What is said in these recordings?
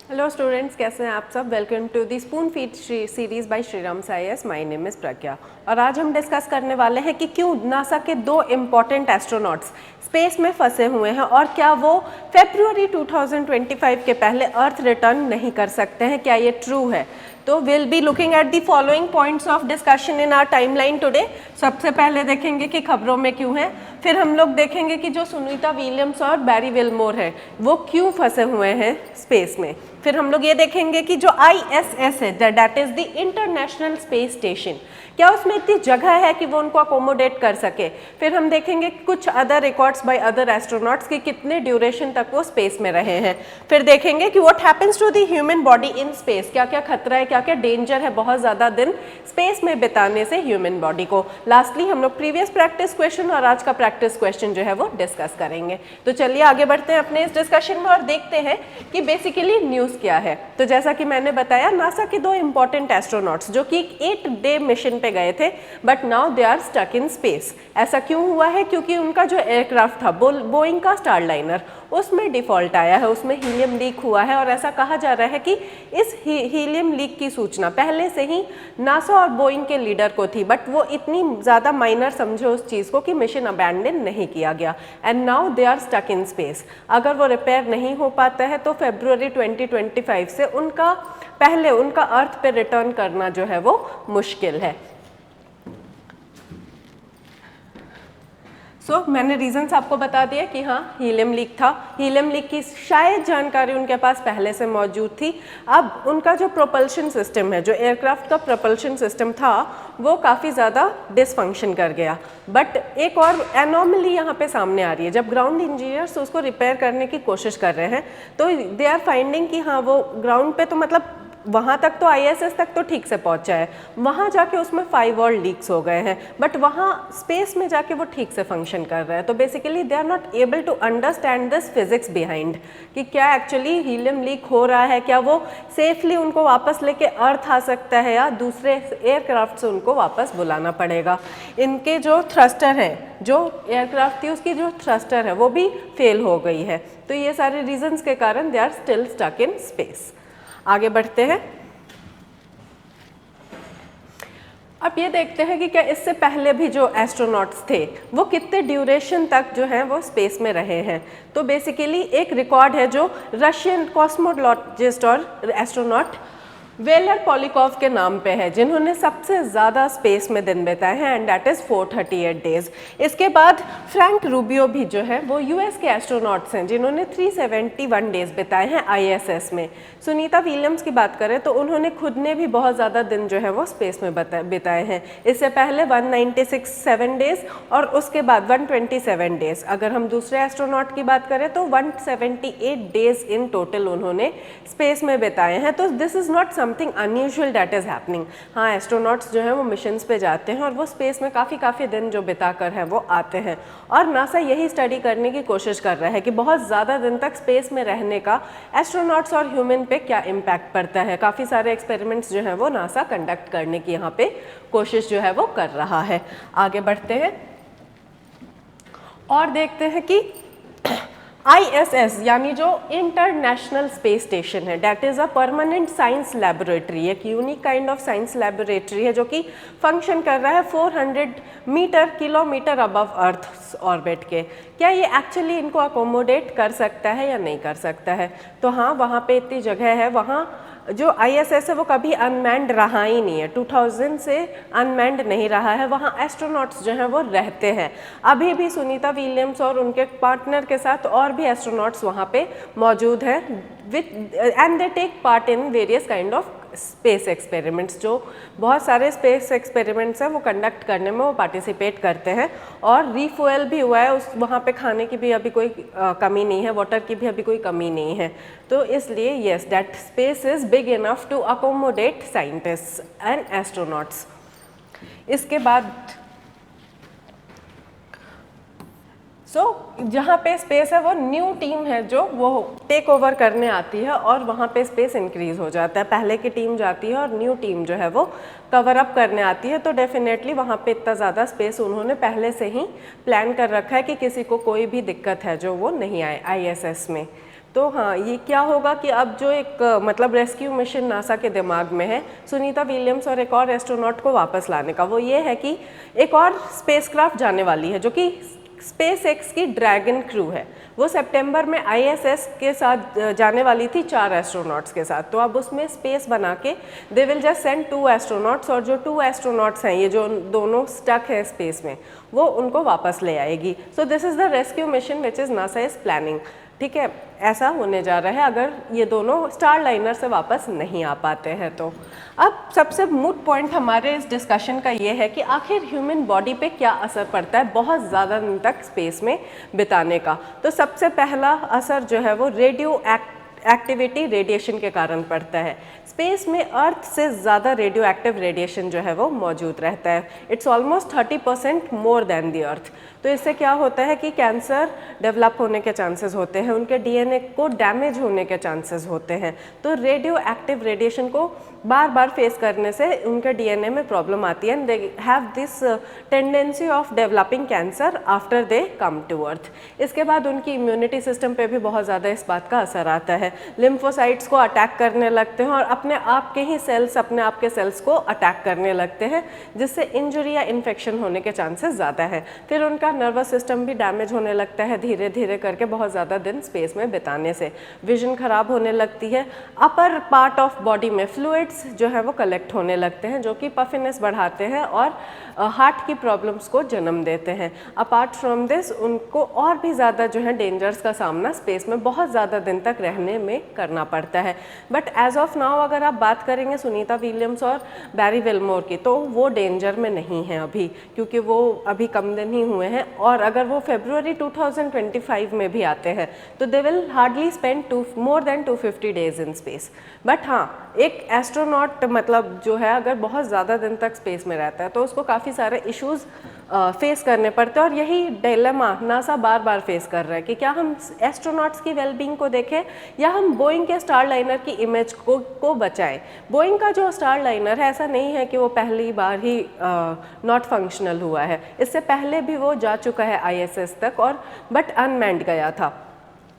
Hello students, कैसे हैं आप सब। Welcome to the spoon feed series by Shriram साईएस। माय नेम इज़ प्रज्ञा और आज हम डिस्कस करने वाले हैं कि क्यों नासा के दो इम्पॉर्टेंट एस्ट्रोनॉट्स स्पेस में फंसे हुए हैं और क्या वो फरवरी 2025 के पहले अर्थ रिटर्न नहीं कर सकते हैं, क्या ये ट्रू है। तो will be looking at the following points of discussion in our timeline today. सबसे पहले देखेंगे कि खबरों में क्यों है, फिर हम लोग देखेंगे कि जो सुनीता विलियम्स और बैरी विल्मोर है वो क्यों फंसे हुए हैं स्पेस में, फिर हम लोग ये देखेंगे कि जो ISS है that is the international space station, क्या उसमें इतनी जगह है कि वो उनको अकोमोडेट कर सके। फिर हम देखेंगे कुछ other records by other astronauts कि कितने ड्यूरेशन तक वो स्पेस में रहे हैं। फिर देखेंगे कि what happens to the human body in space, क्या क्या खतरा है, क्या क्या डेंजर है बहुत ज़्यादा दिन स्पेस में बिताने से ह्यूमन बॉडी को। लास्टली हम लोग प्रीवियस प्रैक्टिस क्वेश्चन और आज का प्रैक्टिस क्वेश्चन जो है वो डिस्कस करेंगे। तो चलिए आगे बढ़ते हैं अपने इस डिस्कशन में और देखते हैं कि बेसिकली न्यूज़ क्या है। तो जैसा कि मैंने बताया, नासा के दो इंपॉर्टेंट एस्ट्रोनॉट्स जो कि 8 डे मिशन पे गए थे but now they are stuck in space. ऐसा क्यों हुआ है? क्योंकि उनका जो एयरक्राफ्ट था बोइंग का स्टारलाइनर, उसमें डिफॉल्ट आया है, उसमें हीलियम लीक हुआ है और ऐसा कहा जा रहा है कि इस हीलियम लीक की सूचना पहले से ही नासा और बोइंग के लीडर को थी, बट वो इतनी ज़्यादा माइनर समझे उस चीज़ को कि मिशन अबैंडन नहीं किया गया and now they are stuck in space. अगर वो रिपेयर नहीं हो पाता है तो फरवरी 2025 से उनका अर्थ पे रिटर्न करना जो है वो मुश्किल है। मैंने रीजंस आपको बता दिया कि हाँ हीलियम लीक था, हीलियम लीक की शायद जानकारी उनके पास पहले से मौजूद थी। अब उनका जो प्रोपल्शन सिस्टम है, जो एयरक्राफ्ट का प्रोपल्शन सिस्टम था, वो काफ़ी ज़्यादा डिसफंक्शन कर गया। बट एक और एनॉमली यहाँ पे सामने आ रही है, जब ग्राउंड इंजीनियर्स उसको रिपेयर करने की कोशिश कर रहे हैं तो दे आर फाइंडिंग कि हाँ वो ग्राउंड पे तो मतलब वहाँ तक तो ISS तक तो ठीक से पहुँचा है, वहाँ जाके उसमें 5 और लीक्स हो गए हैं, बट वहाँ स्पेस में जाके वो ठीक से फंक्शन कर रहा है। तो basically they are not able to understand this physics behind कि क्या एक्चुअली हीलियम लीक हो रहा है, क्या वो सेफली उनको वापस लेके अर्थ आ सकता है या दूसरे एयरक्राफ्ट से उनको वापस बुलाना पड़ेगा। इनके जो थ्रस्टर हैं, जो एयरक्राफ्ट थी उसकी जो थ्रस्टर है वो भी फेल हो गई है। तो ये सारे रीजंस के कारण they are still stuck in space. आगे बढ़ते हैं। अब ये देखते हैं कि क्या इससे पहले भी जो एस्ट्रोनॉट्स थे वो कितने ड्यूरेशन तक जो है वो स्पेस में रहे हैं। तो बेसिकली एक रिकॉर्ड है जो रशियन कॉस्मोलॉजिस्ट और एस्ट्रोनॉट वेलर पॉलिकॉव के नाम पे है, जिन्होंने सबसे ज़्यादा स्पेस में दिन बिताए हैं एंड दैट इज़ 438 डेज। इसके बाद फ्रैंक रूबियो भी जो है वो US के एस्ट्रोनॉट्स हैं जिन्होंने 371 डेज बिताए हैं ISS में। सुनीता विलियम्स की बात करें तो उन्होंने खुद ने भी बहुत ज़्यादा दिन जो है वो स्पेस में बिताए हैं। इससे पहले 196 डेज और उसके बाद 127 डेज। अगर हम दूसरे एस्ट्रोनॉट की बात करें तो 178 डेज इन टोटल उन्होंने स्पेस में बिताए हैं। तो this is not something unusual that is happening. हाँ, एस्ट्रोनॉट्स जो हैं वो मिशंस पे जाते हैं और वो स्पेस में काफ़ी दिन जो बिता कर हैं वो आते हैं और नासा यही स्टडी करने की कोशिश कर रहा है कि बहुत ज़्यादा दिन तक स्पेस में रहने का एस्ट्रोनॉट्स और ह्यूमन पे क्या इम्पैक्ट पड़ता है। काफ़ी सारे एक्सपेरिमेंट्स जो हैं वो नासा कंडक्ट करने की यहाँ पे कोशिश जो है वो कर रहा है। आगे बढ़ते हैं और देखते हैं कि ISS यानी जो इंटरनेशनल स्पेस स्टेशन है, that is a permanent science laboratory, एक unique kind of science laboratory है जो कि फंक्शन कर रहा है 400 किलोमीटर अबव अर्थ ऑर्बिट के। क्या ये एक्चुअली इनको अकोमोडेट कर सकता है या नहीं कर सकता है? तो हाँ, वहाँ पे इतनी जगह है, वहाँ जो ISS है वो कभी अनमैन्ड रहा ही नहीं है, 2000 से अनमैन्ड नहीं रहा है, वहाँ एस्ट्रोनॉट्स जो हैं वो रहते हैं। अभी भी सुनीता विलियम्स और उनके पार्टनर के साथ और भी एस्ट्रोनॉट्स वहाँ पे मौजूद हैं and they take part in various kind of space experiments. जो बहुत सारे स्पेस एक्सपेरिमेंट्स हैं वो कंडक्ट करने में वो पार्टिसिपेट करते हैं और रिफ्यूएल भी हुआ है, उस वहाँ पे खाने की भी अभी कोई कमी नहीं है, वाटर की भी अभी कोई कमी नहीं है। तो इसलिए yes, that space is big enough to accommodate scientists and astronauts. इसके बाद जहाँ पे स्पेस है वो न्यू टीम है जो वो टेक ओवर करने आती है और वहाँ पे स्पेस इंक्रीज हो जाता है। पहले की टीम जाती है और न्यू टीम जो है वो कवर अप करने आती है। तो डेफिनेटली वहाँ पे इतना ज़्यादा स्पेस उन्होंने पहले से ही प्लान कर रखा है कि किसी को कोई भी दिक्कत है जो वो नहीं आए ISS में। तो हाँ, ये क्या होगा कि अब जो एक मतलब रेस्क्यू मिशन नासा के दिमाग में है सुनीता विलियम्स और एक और एस्ट्रोनॉट को वापस लाने का, वो ये है कि एक और स्पेसक्राफ्ट जाने वाली है जो कि स्पेस एक्स की ड्रैगन क्रू है। वो सितंबर में ISS के साथ जाने वाली थी 4 एस्ट्रोनॉट्स के साथ। तो अब उसमें स्पेस बना के they will just send 2 astronauts, और जो 2 एस्ट्रोनॉट्स हैं, ये जो दोनों स्टक हैं स्पेस में, वो उनको वापस ले आएगी। So this is the rescue mission which is NASA is planning. ठीक है, ऐसा होने जा रहा है अगर ये दोनों स्टार लाइनर से वापस नहीं आ पाते हैं तो। अब सबसे मूड पॉइंट हमारे इस डिस्कशन का ये है कि आखिर ह्यूमन बॉडी पे क्या असर पड़ता है बहुत ज़्यादा दिन तक स्पेस में बिताने का। तो सबसे पहला असर जो है वो रेडियो एक्टिविटी रेडिएशन के कारण पड़ता है। स्पेस में अर्थ से ज़्यादा रेडियो एक्टिव रेडिएशन जो है वो मौजूद रहता है। It's almost 30% more than the earth. तो इससे क्या होता है कि कैंसर डेवलप होने के चांसेस होते हैं, उनके DNA को डैमेज होने के चांसेस होते हैं। तो रेडियो एक्टिव रेडिएशन को बार बार फेस करने से उनके DNA में प्रॉब्लम आती है and they have this tendency of developing cancer after they come to earth. इसके बाद उनकी इम्यूनिटी सिस्टम पे भी बहुत ज़्यादा इस बात का असर आता है। लिम्फोसाइट्स को अटैक करने लगते हैं और अपने आप के ही सेल्स अपने आप के सेल्स को अटैक करने लगते हैं, जिससे इंजरी या इन्फेक्शन होने के चांसेस ज़्यादा है। फिर उनका नर्वस सिस्टम भी डैमेज होने लगता है धीरे धीरे करके, बहुत ज़्यादा दिन स्पेस में बिताने से। विजन खराब होने लगती है। अपर पार्ट ऑफ बॉडी में फ्लूइड्स जो है वो कलेक्ट होने लगते हैं जो कि पफिनेस बढ़ाते हैं और हार्ट की प्रॉब्लम्स को जन्म देते हैं। अपार्ट फ्रॉम दिस उनको और भी ज़्यादा जो है डेंजर्स का सामना स्पेस में बहुत ज़्यादा दिन तक रहने में करना पड़ता है। बट एज ऑफ नाउ अगर आप बात करेंगे सुनीता विलियम्स और बैरी विल्मोर की, तो वो डेंजर में नहीं है अभी, क्योंकि वो अभी कम दिन ही हुए हैं। और अगर वो फरवरी 2025 में भी आते हैं तो they will hardly spend more than 250 days in space. But हाँ, एक एस्ट्रोनॉट मतलब जो है अगर बहुत ज़्यादा दिन तक स्पेस में रहता है तो उसको काफ़ी सारे इश्यूज़ फेस करने पड़ते हैं। और यही डिलेमा नासा बार बार फेस कर रहा है कि क्या हम एस्ट्रोनॉट्स की वेलबींग को देखें या हम बोइंग के स्टार लाइनर की इमेज को बचाएं। बोइंग का जो स्टार लाइनर है, ऐसा नहीं है कि वो पहली बार ही नॉट फंक्शनल हुआ है, इससे पहले भी वो जा चुका है ISS तक और बट अनमैन्ड गया था।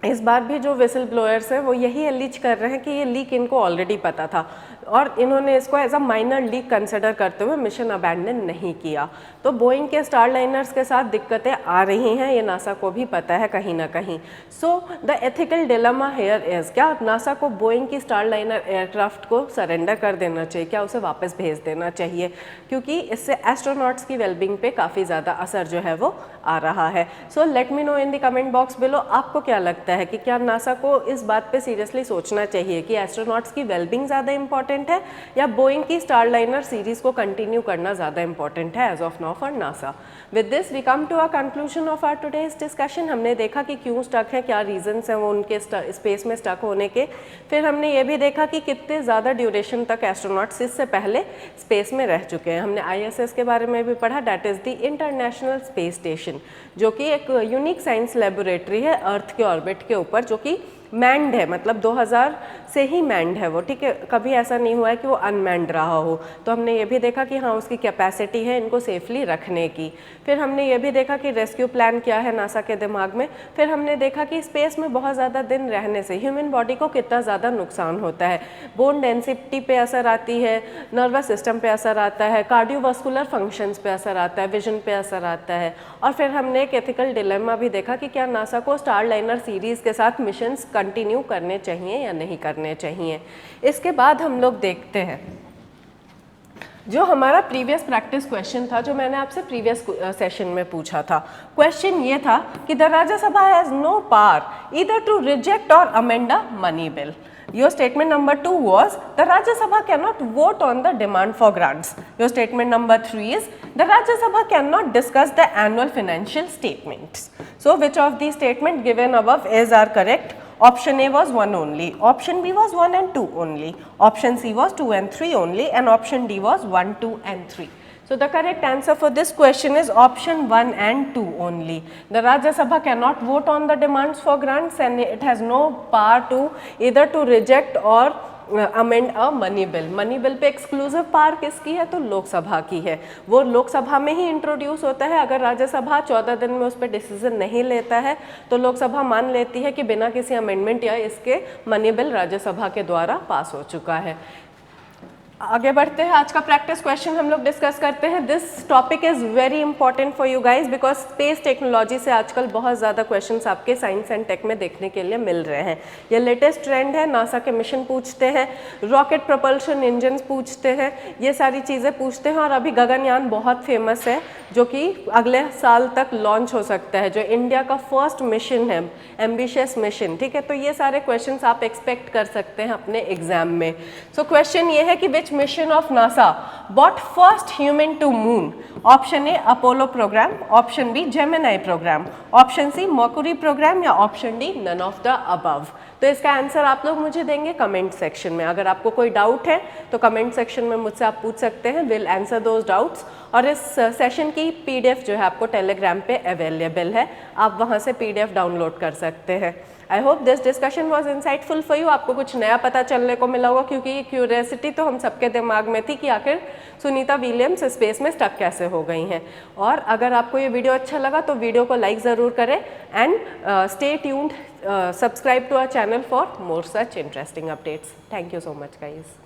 इस बार भी जो विसल ब्लोअर्स हैं वो यही एलिज कर रहे हैं कि ये लीक इनको ऑलरेडी पता था और इन्होंने इसको as a minor leak consider करते हुए मिशन अबैंडन नहीं किया। तो बोइंग के स्टार लाइनर्स के साथ दिक्कतें आ रही हैं, ये नासा को भी पता है कहीं ना कहीं। So the ethical dilemma here is, क्या नासा को बोइंग की स्टार लाइनर एयरक्राफ्ट को सरेंडर कर देना चाहिए, क्या उसे वापस भेज देना चाहिए, क्योंकि इससे एस्ट्रोनॉट्स की वेलबींग पे काफ़ी ज़्यादा असर जो है वो आ रहा है। So let me know in the comment box below, आपको क्या लगता है कि क्या नासा को इस बात पे सीरियसली सोचना चाहिए कि एस्ट्रोनॉट्स की वेलबींग ज़्यादा इंपॉर्टेंट है या बोइंग की स्टार लाइनर सीरीज को कंटिन्यू करना ज़्यादा इंपॉर्टेंट है as of now for NASA. With this we come to a conclusion of our today's discussion. हमने देखा कि क्यों स्टक है, क्या रीजंस हैं वो उनके स्पेस में स्टक होने के। फिर हमने ये भी देखा कि कितने ज़्यादा ड्यूरेशन तक एस्ट्रोनॉट्स इससे पहले स्पेस में रह चुके हैं। हमने ISS के बारे में भी पढ़ा, that is the international space station, जो कि एक यूनिक साइंस लेबोरेटरी है अर्थ के ऑर्बिट के ऊपर, जो कि मैंड है, मतलब 2000 से ही मैंड है वो, ठीक है, कभी ऐसा नहीं हुआ है कि वो अनमैंड रहा हो। तो हमने ये भी देखा कि हाँ उसकी कैपेसिटी है इनको सेफली रखने की। फिर हमने ये भी देखा कि रेस्क्यू प्लान क्या है नासा के दिमाग में। फिर हमने देखा कि स्पेस में बहुत ज़्यादा दिन रहने से ह्यूमन बॉडी को कितना ज़्यादा नुकसान होता है। बोन डेंसिटी पे असर आती है, नर्वस सिस्टम पे असर आता है, कार्डियोवास्कुलर फंक्शंस पे असर आता है, विजन पे असर आता है। और फिर हमने एक एथिकल डिलेमा भी देखा कि क्या नासा को स्टार लाइनर सीरीज़ के साथ मिशंस कंटिन्यू करने चाहिए या नहीं करने चाहिए। इसके बाद हम लोग देखते हैं जो हमारा प्रीवियस प्रैक्टिस क्वेश्चन था, जो मैंने आपसे प्रीवियस सेशन में पूछा था। क्वेश्चन ये था कि the Rajya Sabha has no power either to reject और amend a money bill. Your statement number 2 was the Rajya Sabha cannot vote on the demand for grants. Your statement number 3 is the Rajya Sabha cannot discuss the annual financial statements. So which of these statements given above is are correct? Option A was 1 only, option B was 1 and 2 only, option C was 2 and 3 only, and option D was 1, 2 and 3. So the correct answer for this question is option 1 and 2 only. The Rajya Sabha cannot vote on the demands for grants and it has no power to either to reject or amend a money bill. Money bill pay exclusive power किसकी है? तो लोकसभा की है। वो लोकसभा में ही introduce होता है। अगर राज्यसभा 14 दिन में उस पर डिसीजन नहीं लेता है तो लोकसभा मान लेती है कि बिना किसी अमेंडमेंट या इसके मनी बिल राज्यसभा के द्वारा पास हो चुका है। आगे बढ़ते हैं, आज का प्रैक्टिस क्वेश्चन हम लोग डिस्कस करते हैं। This topic is very important for you guys because space technology से आजकल बहुत ज़्यादा क्वेश्चंस आपके साइंस एंड टेक में देखने के लिए मिल रहे हैं। ये लेटेस्ट ट्रेंड है, नासा के मिशन पूछते हैं, रॉकेट प्रपल्शन इंजन पूछते हैं, ये सारी चीज़ें पूछते हैं। और अभी गगनयान बहुत फेमस है जो कि अगले साल तक लॉन्च हो सकता है, जो इंडिया का फर्स्ट मिशन है, एम्बिशियस मिशन, ठीक है। तो ये सारे क्वेश्चंस आप एक्सपेक्ट कर सकते हैं अपने एग्जाम में। सो क्वेश्चन ये है कि which mission of NASA bought first human to moon? Option A Apollo program, option B Gemini program, option C Mercury program या option D none of the above. तो इसका आंसर आप लोग मुझे देंगे कमेंट सेक्शन में। अगर आपको कोई डाउट है तो कमेंट सेक्शन में मुझसे आप पूछ सकते हैं, विल आंसर दोज डाउट्स। और इस सेशन की पीडीएफ जो है आपको टेलीग्राम पे अवेलेबल है, आप वहाँ से पीडीएफ डाउनलोड कर सकते हैं। I hope this discussion was insightful for you. आपको कुछ नया पता चलने को मिला होगा, क्योंकि ये क्यूरियोसिटी तो हम सबके दिमाग में थी कि आखिर सुनीता विलियम्स स्पेस में स्टक कैसे हो गई हैं। और अगर आपको ये वीडियो अच्छा लगा तो वीडियो को लाइक ज़रूर करें and stay tuned, subscribe to our channel for more such interesting updates. Thank you so much guys.